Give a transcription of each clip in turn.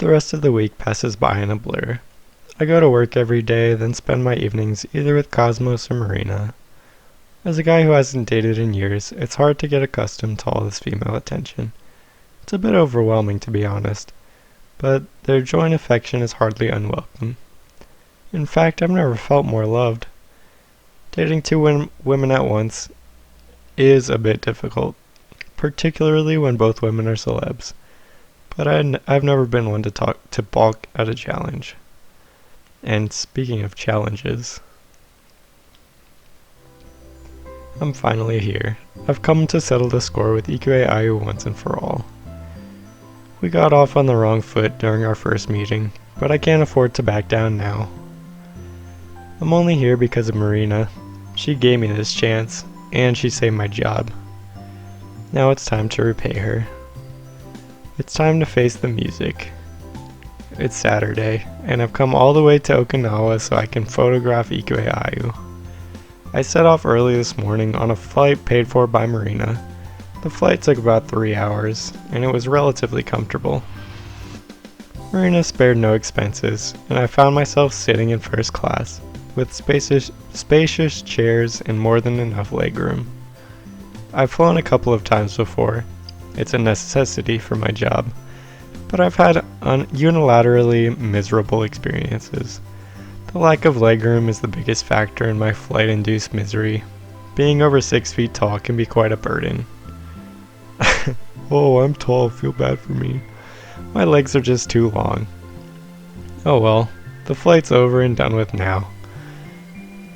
The rest of the week passes by in a blur. I go to work every day, then spend my evenings either with Cosmos or Marina. As a guy who hasn't dated in years, it's hard to get accustomed to all this female attention. It's a bit overwhelming, to be honest, but their joint affection is hardly unwelcome. In fact, I've never felt more loved. Dating two women at once is a bit difficult, particularly when both women are celebs, but I've never been one to balk at a challenge. And speaking of challenges, I'm finally here. I've come to settle the score with Ikuei Ayu once and for all. We got off on the wrong foot during our first meeting, but I can't afford to back down now. I'm only here because of Marina. She gave me this chance, and she saved my job. Now it's time to repay her. It's time to face the music. It's Saturday, and I've come all the way to Okinawa so I can photograph Ikuei Ayu. I set off early this morning on a flight paid for by Marina. The flight took about 3 hours, and it was relatively comfortable. Marina spared no expenses, and I found myself sitting in first class, with spacious chairs and more than enough legroom. I've flown a couple of times before. It's a necessity for my job, but I've had unilaterally miserable experiences. The lack of legroom is the biggest factor in my flight-induced misery. Being over 6 feet tall can be quite a burden. Oh, I'm tall, feel bad for me. My legs are just too long. Oh well, the flight's over and done with now.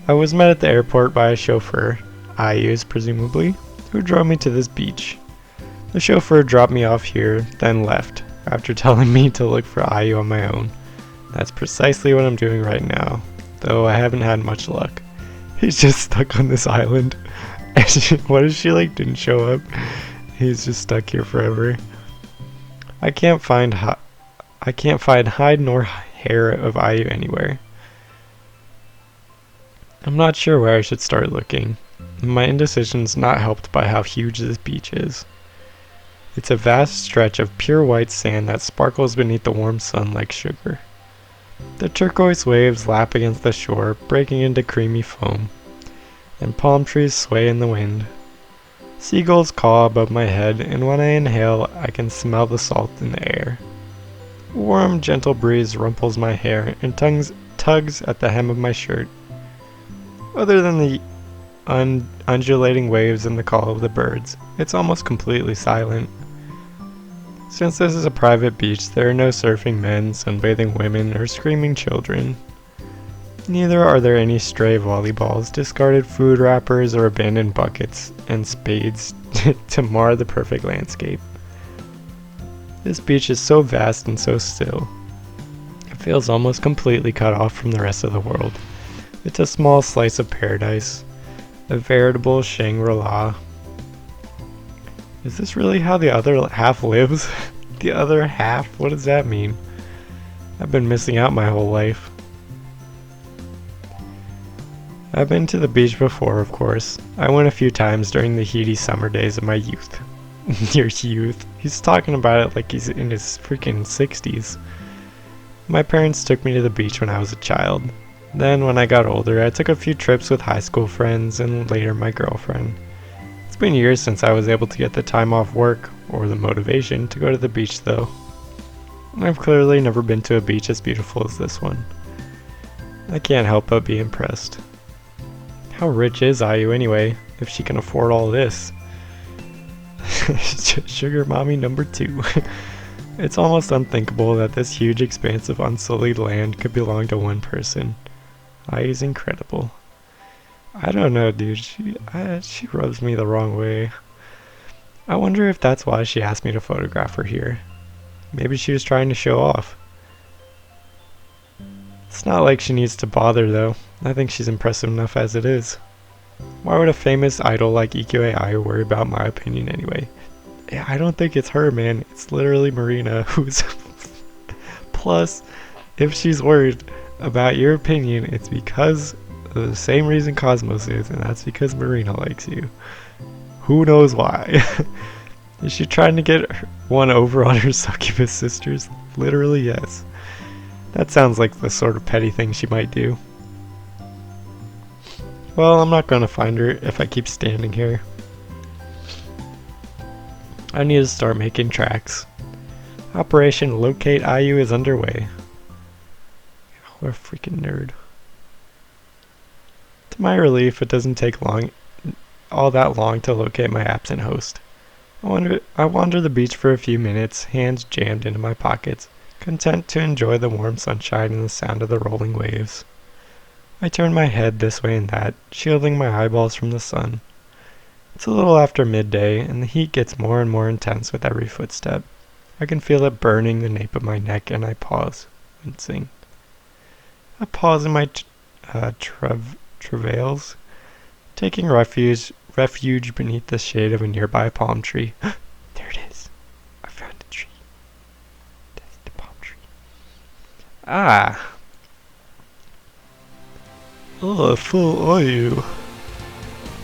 I was met at the airport by a chauffeur, Ayu's presumably, who drove me to this beach. The chauffeur dropped me off here, then left, after telling me to look for Ayu on my own. That's precisely what I'm doing right now, though I haven't had much luck. He's just stuck on this island. What if she didn't show up? He's just stuck here forever. I can't find hide nor hair of Ayu anywhere. I'm not sure where I should start looking. My indecision's not helped by how huge this beach is. It's a vast stretch of pure white sand that sparkles beneath the warm sun like sugar. The turquoise waves lap against the shore, breaking into creamy foam, and palm trees sway in the wind. Seagulls caw above my head, and when I inhale, I can smell the salt in the air. A warm, gentle breeze rumples my hair and tugs at the hem of my shirt. Other than the undulating waves and the call of the birds, it's almost completely silent. Since this is a private beach, there are no surfing men, sunbathing women, or screaming children. Neither are there any stray volleyballs, discarded food wrappers, or abandoned buckets and spades to mar the perfect landscape. This beach is so vast and so still. It feels almost completely cut off from the rest of the world. It's a small slice of paradise, a veritable Shangri-La. Is this really how the other half lives? The other half? What does that mean? I've been missing out my whole life. I've been to the beach before, of course. I went a few times during the heady summer days of my youth. Your youth? He's talking about it like he's in his freaking 60s. My parents took me to the beach when I was a child. Then, when I got older, I took a few trips with high school friends and later my girlfriend. It's been years since I was able to get the time off work, or the motivation, to go to the beach though. I've clearly never been to a beach as beautiful as this one. I can't help but be impressed. How rich is Ayu anyway, if she can afford all this? Sugar mommy number 2. It's almost unthinkable that this huge expanse of unsullied land could belong to one person. Ayu's incredible. I don't know, dude. She rubs me the wrong way. I wonder if that's why she asked me to photograph her here. Maybe she was trying to show off. It's not like she needs to bother though. I think she's impressive enough as it is. Why would a famous idol like Ikuei Ayu worry about my opinion anyway? Yeah, I don't think it's her, man. It's literally Marina who's... Plus, if she's worried about your opinion, it's because of the same reason Cosmos is, and that's because Marina likes you. Who knows why? Is she trying to get one over on her succubus sisters? Literally, yes. That sounds like the sort of petty thing she might do. Well, I'm not going to find her if I keep standing here. I need to start making tracks. Operation Locate IU is underway. What a freaking nerd. To my relief, it doesn't take all that long to locate my absent host. I wander the beach for a few minutes, hands jammed into my pockets, content to enjoy the warm sunshine and the sound of the rolling waves. I turn my head this way and that, shielding my eyeballs from the sun. It's a little after midday, and the heat gets more and more intense with every footstep. I can feel it burning the nape of my neck, and I pause, wincing. I pause in my travails, taking refuge beneath the shade of a nearby palm tree. There it is. I found a tree. That's the palm tree. Ah. Oh, full are you?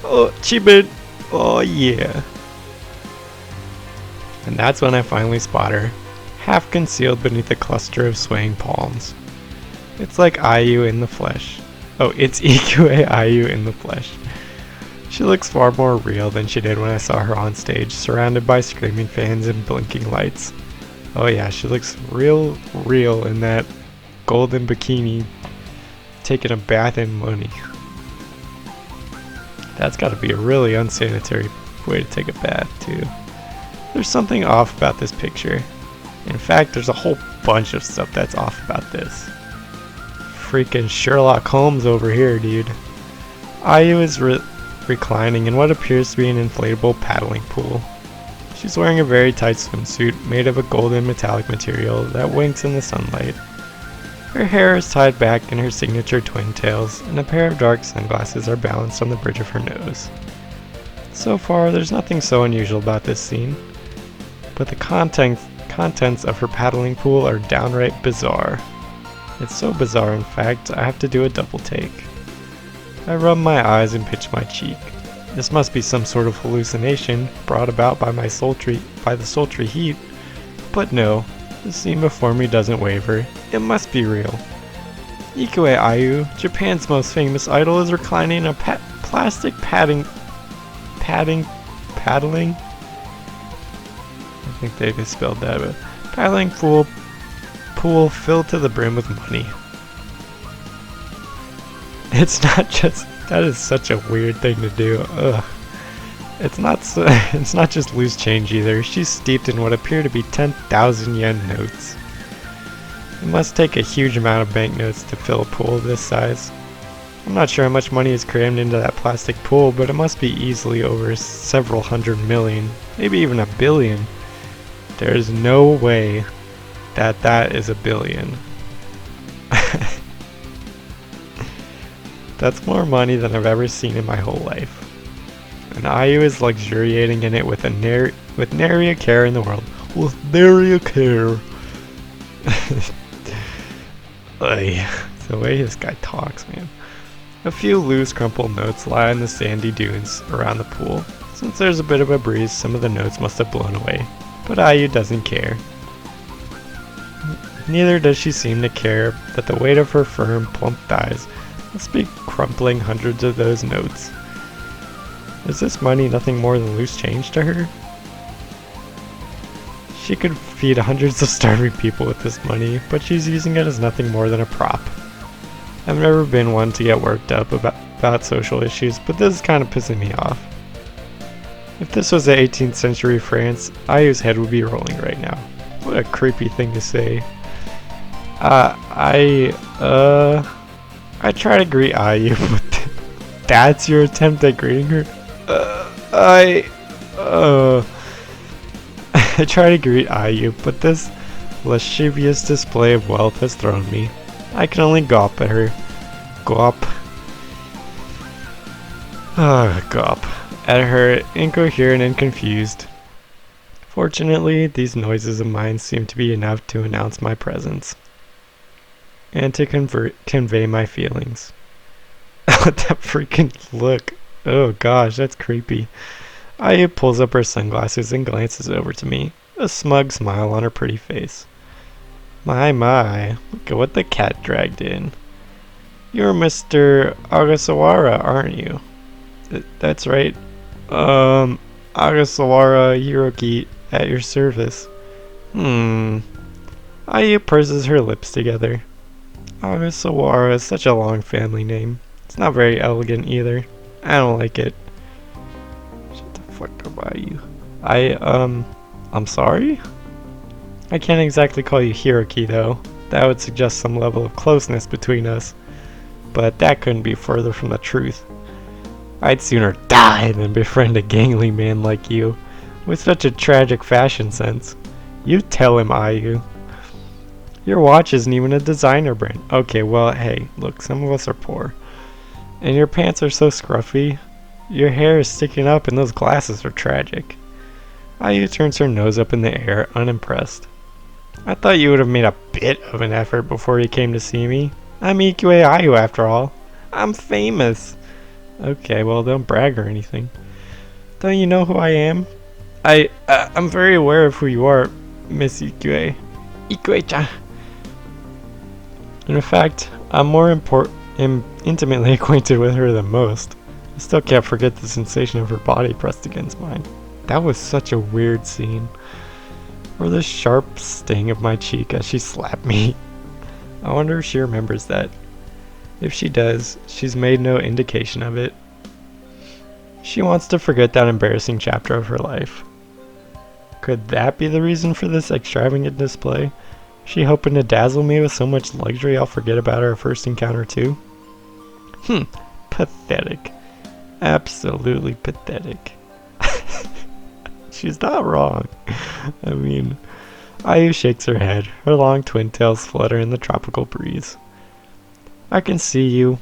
Oh, Chibit. Oh, yeah. And that's when I finally spot her, half concealed beneath a cluster of swaying palms. It's like IU in the flesh. Oh, it's EQA IU in the flesh. She looks far more real than she did when I saw her on stage, surrounded by screaming fans and blinking lights. Oh yeah, she looks real in that golden bikini, taking a bath in money. That's gotta be a really unsanitary way to take a bath, too. There's something off about this picture. In fact, there's a whole bunch of stuff that's off about this. Freaking Sherlock Holmes over here, dude. IU is reclining in what appears to be an inflatable paddling pool. She's wearing a very tight swimsuit made of a golden metallic material that winks in the sunlight. Her hair is tied back in her signature twin tails, and a pair of dark sunglasses are balanced on the bridge of her nose. So far, there's nothing so unusual about this scene, but the contents of her paddling pool are downright bizarre. It's so bizarre, in fact, I have to do a double take. I rub my eyes and pinch my cheek. This must be some sort of hallucination brought about by the sultry heat, but no. The scene before me doesn't waver. It must be real. Ikue Ayu, Japan's most famous idol, is reclining in a plastic paddling? I think they misspelled that, but paddling pool filled to the brim with money. It's not just, that is such a weird thing to do. Ugh. It's not just loose change either. She's steeped in what appear to be 10,000 yen notes. It must take a huge amount of banknotes to fill a pool this size. I'm not sure how much money is crammed into that plastic pool, but it must be easily over several hundred million, maybe even a billion. There's no way that is a billion. That's more money than I've ever seen in my whole life. And IU is luxuriating in it with nary a care in the world. With nary a care. The way this guy talks, man. A few loose crumpled notes lie on the sandy dunes around the pool. Since there's a bit of a breeze, some of the notes must have blown away. But IU doesn't care. Neither does she seem to care that the weight of her firm, plump thighs must be crumpling hundreds of those notes. Is this money nothing more than loose change to her? She could feed hundreds of starving people with this money, but she's using it as nothing more than a prop. I've never been one to get worked up about social issues, but this is kind of pissing me off. If this was the 18th century France, IU's head would be rolling right now. What a creepy thing to say. I try to greet IU, but that's your attempt at greeting her? I try to greet IU, but this lascivious display of wealth has thrown me. I can only gawp at her. Gawp. Gawp. At her, incoherent and confused. Fortunately, these noises of mine seem to be enough to announce my presence. And to convey my feelings. That freaking look. Oh gosh, that's creepy. Ayu pulls up her sunglasses and glances over to me, a smug smile on her pretty face. My, look at what the cat dragged in. You're Mr. Agasawara, aren't you? That's right. Agasawara Hiroki, at your service. Ayu purses her lips together. Agasawara is such a long family name. It's not very elegant either. I don't like it. Shut the fuck up, Ayu. I'm sorry? I can't exactly call you Hiroki though. That would suggest some level of closeness between us. But that couldn't be further from the truth. I'd sooner die than befriend a gangly man like you, with such a tragic fashion sense. You tell him, Ayu. Your watch isn't even a designer brand. Okay, well, hey, look, some of us are poor. And your pants are so scruffy. Your hair is sticking up and those glasses are tragic. Ayu turns her nose up in the air, unimpressed. I thought you would have made a bit of an effort before you came to see me. I'm Ikue Ayu after all. I'm famous. Okay, well, don't brag or anything. Don't you know who I am? I'm very aware of who you are, Miss Ikue. Ikue-chan. In fact, I'm more intimately acquainted with her than most. I still can't forget the sensation of her body pressed against mine. That was such a weird scene. Or the sharp sting of my cheek as she slapped me. I wonder if she remembers that. If she does, she's made no indication of it. She wants to forget that embarrassing chapter of her life. Could that be the reason for this extravagant display? She hoping to dazzle me with so much luxury I'll forget about our first encounter too? Pathetic. Absolutely pathetic. She's not wrong. I mean, Ayu shakes her head, her long twin tails flutter in the tropical breeze. I can see you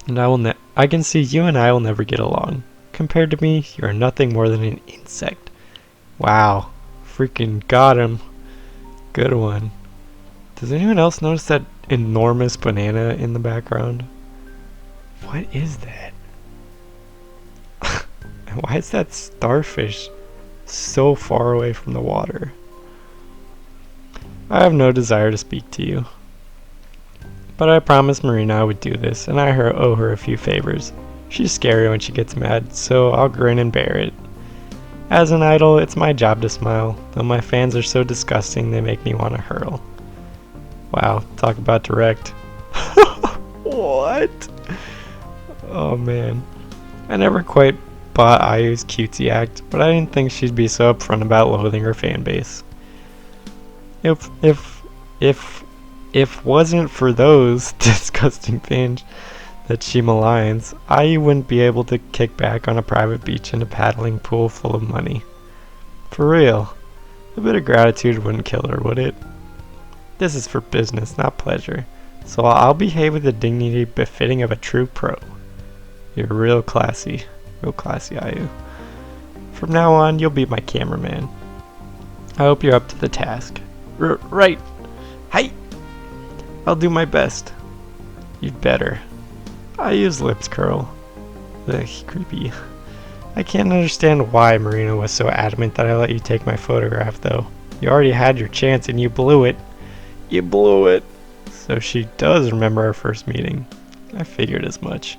and I will never get along. Compared to me, you are nothing more than an insect. Wow. Freaking got him. Good one. Does anyone else notice that enormous banana in the background? What is that? Why is that starfish so far away from the water? I have no desire to speak to you. But I promised Marina I would do this, and I owe her a few favors. She's scary when she gets mad, so I'll grin and bear it. As an idol, it's my job to smile, though my fans are so disgusting they make me want to hurl. Wow, talk about direct. What? Oh man. I never quite bought Ayu's cutesy act, but I didn't think she'd be so upfront about loathing her fan base. If wasn't for those disgusting fans that she maligns, Ayu wouldn't be able to kick back on a private beach in a paddling pool full of money. For real, a bit of gratitude wouldn't kill her, would it? This is for business, not pleasure, so I'll behave with the dignity befitting of a true pro. You're real classy, Ayu. From now on, you'll be my cameraman. I hope you're up to the task. Right. Hi. I'll do my best. You'd better. Ayu's lips curl. Ugh, creepy. I can't understand why Marina was so adamant that I let you take my photograph, though. You already had your chance and you blew it. You blew it. So she does remember our first meeting. I figured as much.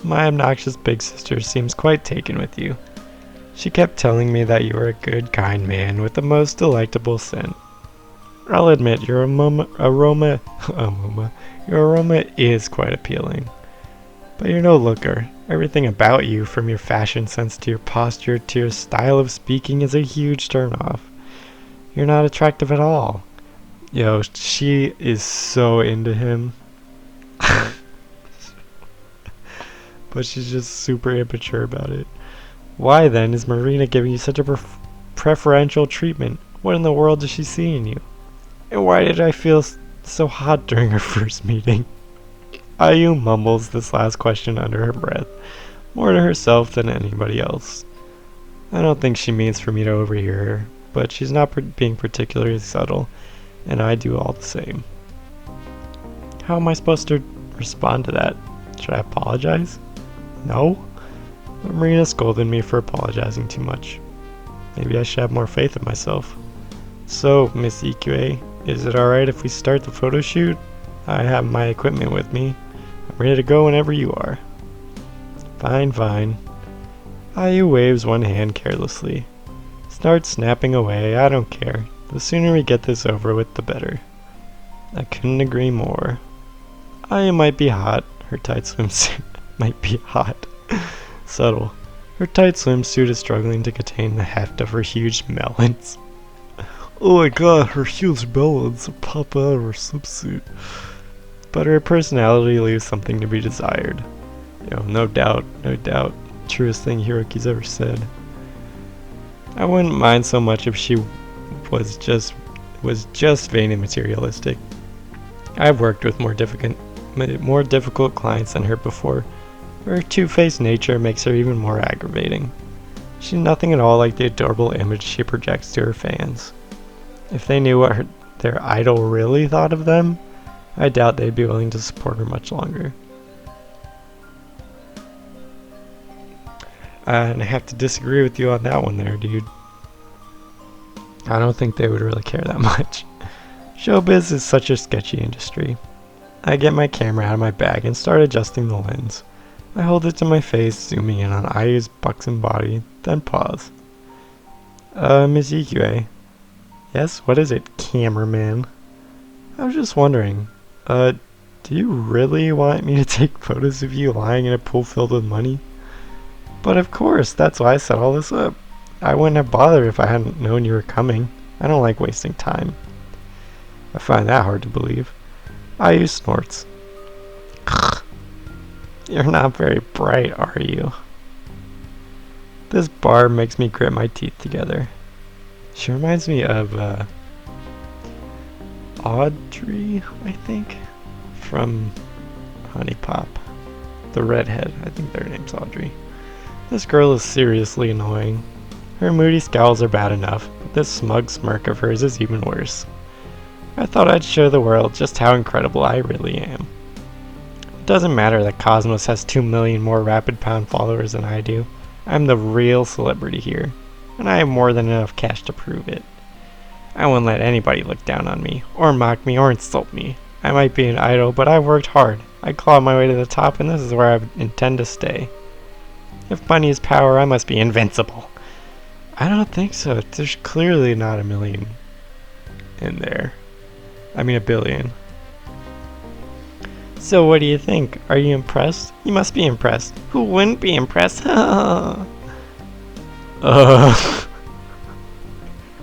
My obnoxious big sister seems quite taken with you. She kept telling me that you were a good, kind man with the most delectable scent. I'll admit your aroma is quite appealing. But you're no looker. Everything about you, from your fashion sense to your posture to your style of speaking, is a huge turnoff. You're not attractive at all. Yo, she is so into him. But she's just super immature about it. Why then is Marina giving you such a preferential treatment? What in the world does she see in you? And why did I feel so hot during our first meeting? Ayu mumbles this last question under her breath, more to herself than anybody else. I don't think she means for me to overhear her, but she's not being particularly subtle, and I do all the same. How am I supposed to respond to that? Should I apologize? No? But Marina scolded me for apologizing too much. Maybe I should have more faith in myself. So, Miss EQA, is it alright if we start the photo shoot? I have my equipment with me. I'm ready to go whenever you are. Fine, fine. Ayu waves one hand carelessly. Starts snapping away, I don't care. The sooner we get this over with, the better. I couldn't agree more. Ayu might be hot. Her tight swimsuit might be hot. Subtle. Her tight swimsuit is struggling to contain the heft of her huge melons. Oh my god, her huge melons pop out of her swimsuit. But her personality leaves something to be desired. No doubt, no doubt. Truest thing Hiroki's ever said. I wouldn't mind so much if she was just vain and materialistic. I've worked with more difficult clients than her before. Her two-faced nature makes her even more aggravating. She's nothing at all like the adorable image she projects to her fans. If they knew what their idol really thought of them, I doubt they'd be willing to support her much longer. And I have to disagree with you on that one there, dude. I don't think they would really care that much. Showbiz is such a sketchy industry. I get my camera out of my bag and start adjusting the lens. I hold it to my face, zooming in on Ayu's buxom body, then pause. Miss EQA. Yes, what is it, cameraman? I was just wondering, do you really want me to take photos of you lying in a pool filled with money? But of course, that's why I set all this up. I wouldn't have bothered if I hadn't known you were coming. I don't like wasting time. I find that hard to believe. Ayu snorts. You're not very bright, are you? This bar makes me grit my teeth together. She reminds me of Audrey, I think, from Honey Pop. The redhead, I think their name's Audrey. This girl is seriously annoying. Her moody scowls are bad enough, but this smug smirk of hers is even worse. I thought I'd show the world just how incredible I really am. It doesn't matter that Cosmos has 2 million more Rapid Pound followers than I do. I'm the real celebrity here, and I have more than enough cash to prove it. I won't let anybody look down on me, or mock me, or insult me. I might be an idol, but I've worked hard. I clawed my way to the top, and this is where I intend to stay. If money is power, I must be invincible. I don't think so. There's clearly not a million in there. I mean, a billion. So what do you think? Are you impressed? You must be impressed. Who wouldn't be impressed?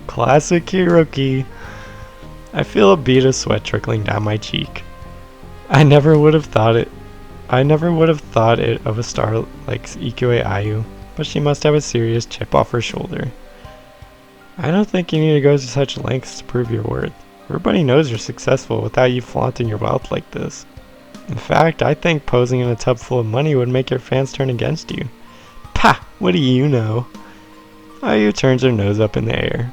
Classic Hiroki. I feel a bead of sweat trickling down my cheek. I never would have thought it of a star like Ikue Ayu, but she must have a serious chip off her shoulder. I don't think you need to go to such lengths to prove your worth. Everybody knows you're successful without you flaunting your wealth like this. In fact, I think posing in a tub full of money would make your fans turn against you. Pah! What do you know? Ayu turns her nose up in the air.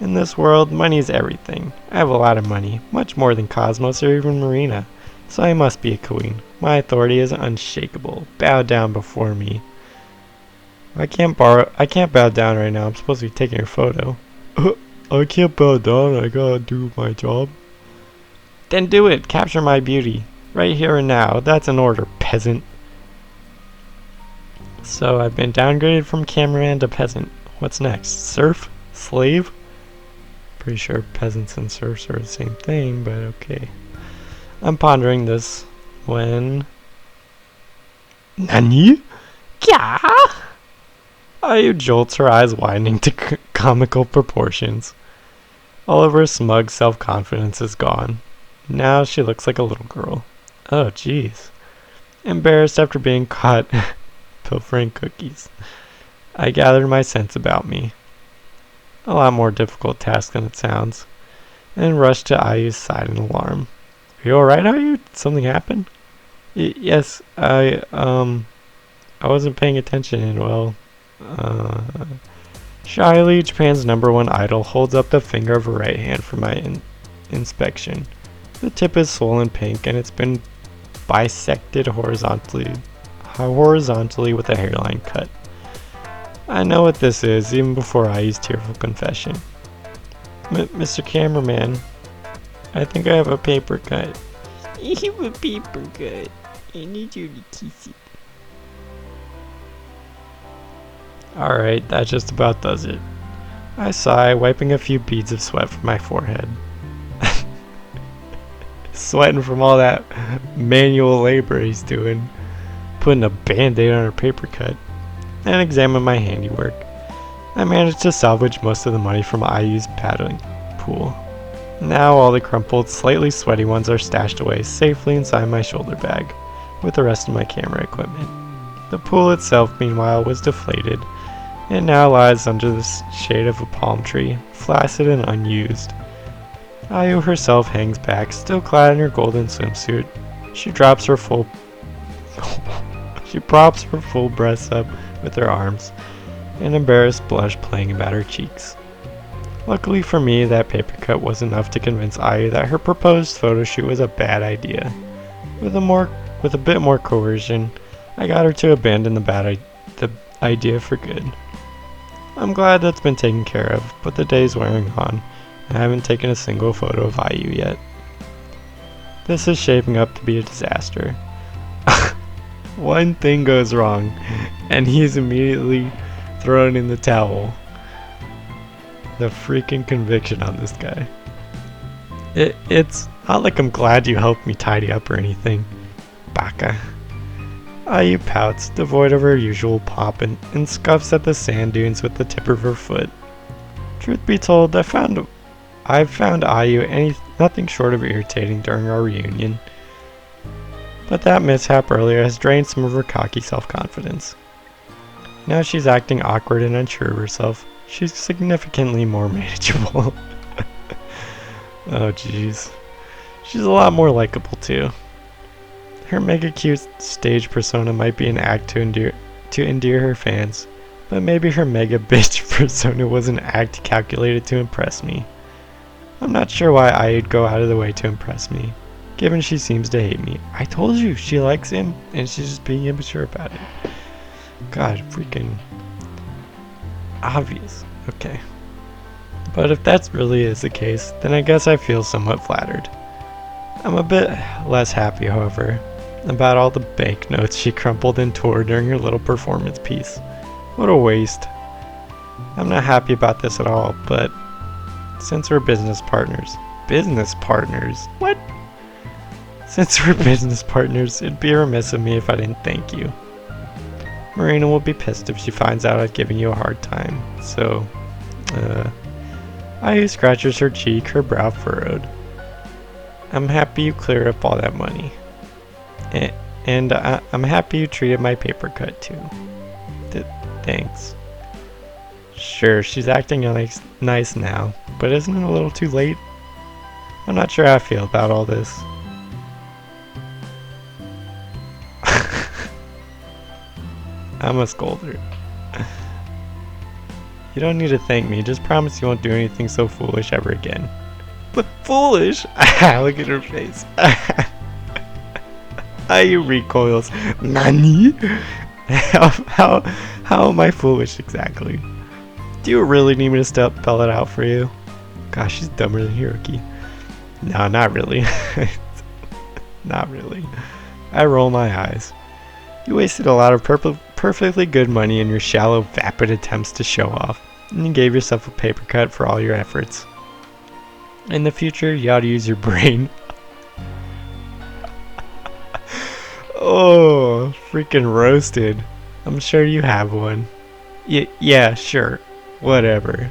In this world, money is everything. I have a lot of money, much more than Cosmos or even Marina, so I must be a queen. My authority is unshakable. Bow down before me. I can't bow down right now. I'm supposed to be taking your photo. I can't bow down. I gotta do my job. Then do it. Capture my beauty. Right here and now. That's an order, peasant. So I've been downgraded from cameraman to peasant. What's next? Serf? Slave? Pretty sure peasants and serfs are the same thing, but okay. I'm pondering this when... Nani? Kya? Ayu jolts, her eyes widening to comical proportions. All of her smug self-confidence is gone. Now she looks like a little girl. Oh, jeez. Embarrassed after being caught pilfering cookies. I gathered my sense about me. A lot more difficult task than it sounds. And rushed to Ayu's side in alarm. Are you alright, Ayu? Did something happen? Yes, I wasn't paying attention and well... Shyly, Japan's #1 idol holds up the finger of her right hand for my inspection. The tip is swollen pink and it's been bisected horizontally horizontally with a hairline cut. I know what this is, even before I use tearful confession. Mr. Cameraman, I think I have a paper cut. I have a paper cut. I need you to kiss it. Alright, that just about does it. I sigh, wiping a few beads of sweat from my forehead. Sweating from all that manual labor he's doing. Putting a band-aid on her paper cut. And examine my handiwork. I managed to salvage most of the money from IU's paddling pool. Now all the crumpled, slightly sweaty ones are stashed away safely inside my shoulder bag, with the rest of my camera equipment. The pool itself, meanwhile, was deflated. It now lies under the shade of a palm tree, flaccid and unused. Ayu herself hangs back, still clad in her golden swimsuit. She props her full breasts up with her arms, an embarrassed blush playing about her cheeks. Luckily for me, that paper cut was enough to convince Ayu that her proposed photo shoot was a bad idea. With a bit more coercion, I got her to abandon the idea for good. I'm glad that's been taken care of, but the day's wearing on. I haven't taken a single photo of Ayu yet. This is shaping up to be a disaster. One thing goes wrong, and he's immediately thrown in the towel. The freaking conviction on this guy. It's not like I'm glad you helped me tidy up or anything. Baka. Ayu pouts, devoid of her usual pop, and scuffs at the sand dunes with the tip of her foot. Truth be told, I've found Ayu nothing short of irritating during our reunion. But that mishap earlier has drained some of her cocky self-confidence. Now she's acting awkward and unsure of herself. She's significantly more manageable. Oh jeez. She's a lot more likable too. Her mega cute stage persona might be an act to endear her fans, but maybe her mega bitch persona was an act calculated to impress me. I'm not sure why I'd go out of the way to impress me, given she seems to hate me. I told you she likes him, and she's just being immature about it. God, freaking obvious. Okay. But if that really is the case, then I guess I feel somewhat flattered. I'm a bit less happy, however, about all the banknotes she crumpled and tore during her little performance piece. What a waste. I'm not happy about this at all, but since we're business partners. Business partners? What? Since we're business partners, it'd be remiss of me if I didn't thank you. Marina will be pissed if she finds out I've given you a hard time, so, Ayu scratches her cheek, her brow furrowed. I'm happy you cleared up all that money. And I'm happy you treated my paper cut too. Thanks. Sure, she's acting nice now, but isn't it a little too late? I'm not sure how I feel about all this. I'm a scold her. You don't need to thank me, just promise you won't do anything so foolish ever again. But foolish? Look at her face. Ayu recoils. Nani? How am I foolish exactly? Do you really need me to spell it out for you? Gosh, she's dumber than Hiroki. No, not really. Not really. I roll my eyes. You wasted a lot of perfectly good money in your shallow, vapid attempts to show off, and you gave yourself a paper cut for all your efforts. In the future, you ought to use your brain. Oh, freaking roasted. I'm sure you have one. Yeah, sure. Whatever.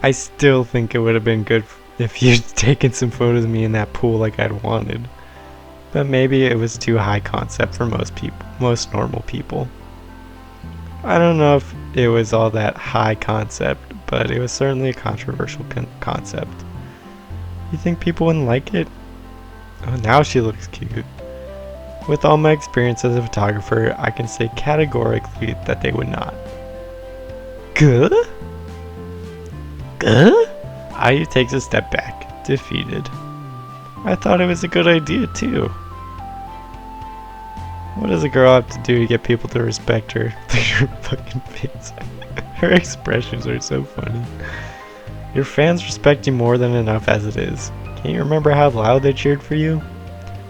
I still think it would have been good if you'd taken some photos of me in that pool like I'd wanted. But maybe it was too high concept for most normal people. I don't know if it was all that high concept, but it was certainly a controversial concept. You think people wouldn't like it? Oh, now she looks cute. With all my experience as a photographer, I can say categorically that they would not. Good? Ayu takes a step back, defeated. I thought it was a good idea too. What does a girl have to do to get people to respect her? Her fucking face. Her expressions are so funny. Your fans respect you more than enough as it is. Can't you remember how loud they cheered for you?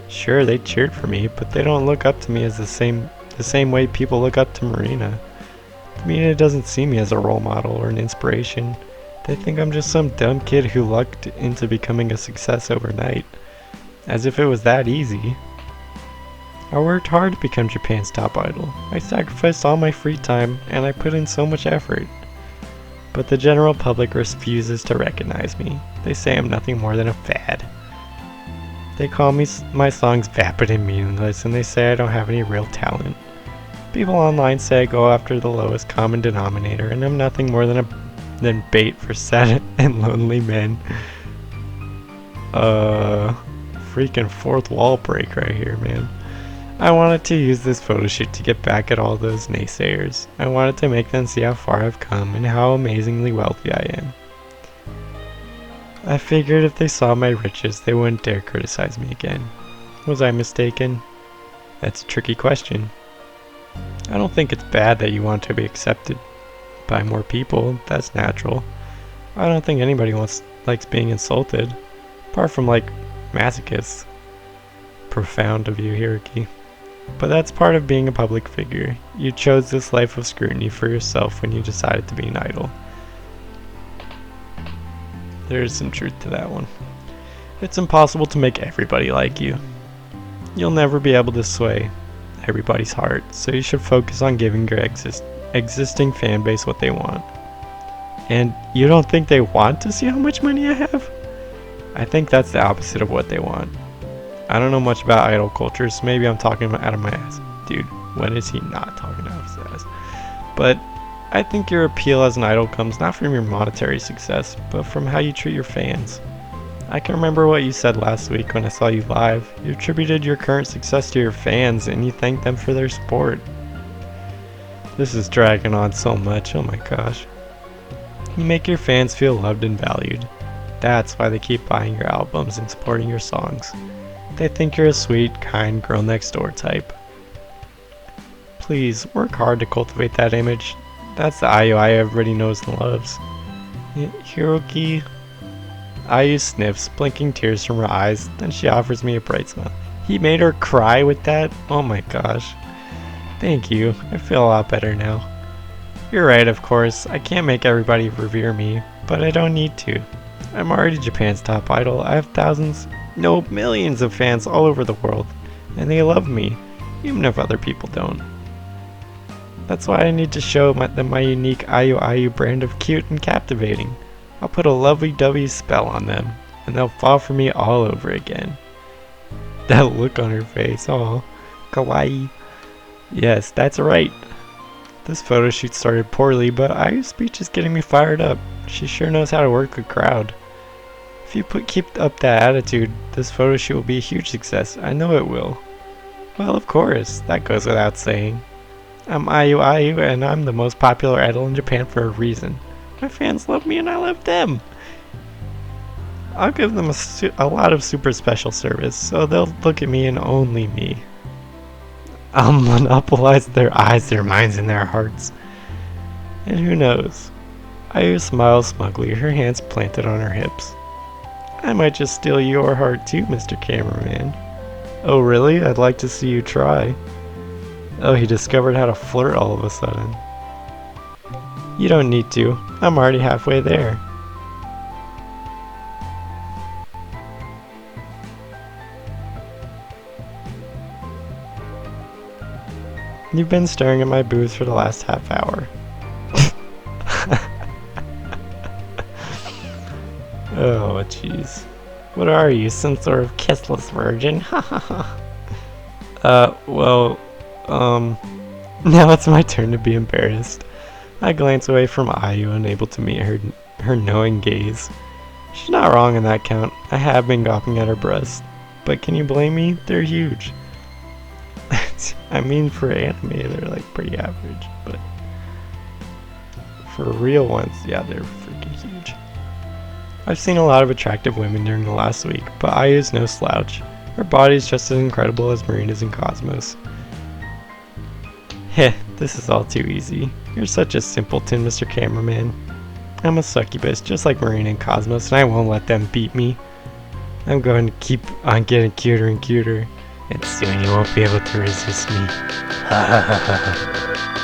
Sure, they cheered for me, but they don't look up to me as the same way people look up to Marina. Marina doesn't see me as a role model or an inspiration. They think I'm just some dumb kid who lucked into becoming a success overnight. As if it was that easy. I worked hard to become Japan's top idol. I sacrificed all my free time, and I put in so much effort. But the general public refuses to recognize me. They say I'm nothing more than a fad. They call my songs vapid and meaningless, and they say I don't have any real talent. People online say I go after the lowest common denominator, and I'm nothing more than bait for sad and lonely men. Freaking fourth wall break right here, man. I wanted to use this photo shoot to get back at all those naysayers. I wanted to make them see how far I've come and how amazingly wealthy I am. I figured if they saw my riches, they wouldn't dare criticize me again. Was I mistaken? That's a tricky question. I don't think it's bad that you want to be accepted by more people. That's natural. I don't think anybody likes being insulted. Apart from, like, masochists. Profound of you, Hiroki. But that's part of being a public figure. You chose this life of scrutiny for yourself when you decided to be an idol. There is some truth to that one. It's impossible to make everybody like you. You'll never be able to sway everybody's heart, so you should focus on giving your existing fan base what they want. And you don't think they want to see how much money I have? I think that's the opposite of what they want. I don't know much about idol culture, so maybe I'm talking out of my ass. Dude, when is he not talking out of his ass? But I think your appeal as an idol comes not from your monetary success, but from how you treat your fans. I can remember what you said last week when I saw you live. You attributed your current success to your fans, and you thanked them for their support. This is dragging on so much, oh my gosh. You make your fans feel loved and valued. That's why they keep buying your albums and supporting your songs. They think you're a sweet, kind girl next door type. Please, work hard to cultivate that image. That's the IUI everybody knows and loves. Hiroki. Ayu sniffs, blinking tears from her eyes, then she offers me a bright smile. He made her cry with that? Oh my gosh. Thank you, I feel a lot better now. You're right, of course, I can't make everybody revere me, but I don't need to. I'm already Japan's top idol. I have thousands, no, millions of fans all over the world, and they love me, even if other people don't. That's why I need to show them my unique IU brand of cute and captivating. I'll put a lovey-dovey spell on them, and they'll fall for me all over again. That look on her face, oh, kawaii. Yes, that's right. This photo shoot started poorly, but Ayu's speech is getting me fired up. She sure knows how to work a crowd. If you keep up that attitude, this photo shoot will be a huge success. I know it will. Well, of course, that goes without saying. I'm Ayu, and I'm the most popular idol in Japan for a reason. My fans love me and I love them. I'll give them a lot of super special service, so they'll look at me and only me. I'll monopolize their eyes, their minds, and their hearts. And who knows? Ayu smiles smugly, her hands planted on her hips. I might just steal your heart too, Mr. Cameraman. Oh really? I'd like to see you try. Oh, he discovered how to flirt all of a sudden. You don't need to. I'm already halfway there. You've been staring at my boobs for the last half hour. Oh, jeez. What are you, some sort of kissless virgin? Now it's my turn to be embarrassed. I glance away from Ayu, unable to meet her knowing gaze. She's not wrong on that count. I have been gawping at her breasts. But can you blame me? They're huge. I mean, for anime, they're like pretty average, but for real ones, yeah, they're freaking huge. I've seen a lot of attractive women during the last week, but Ayu's no slouch. Her body's just as incredible as Marina's and Cosmos. Heh, this is all too easy. You're such a simpleton, Mr. Cameraman. I'm a succubus, just like Marina and Cosmos, and I won't let them beat me. I'm going to keep on getting cuter and cuter, and soon you won't be able to resist me. Ha ha ha ha.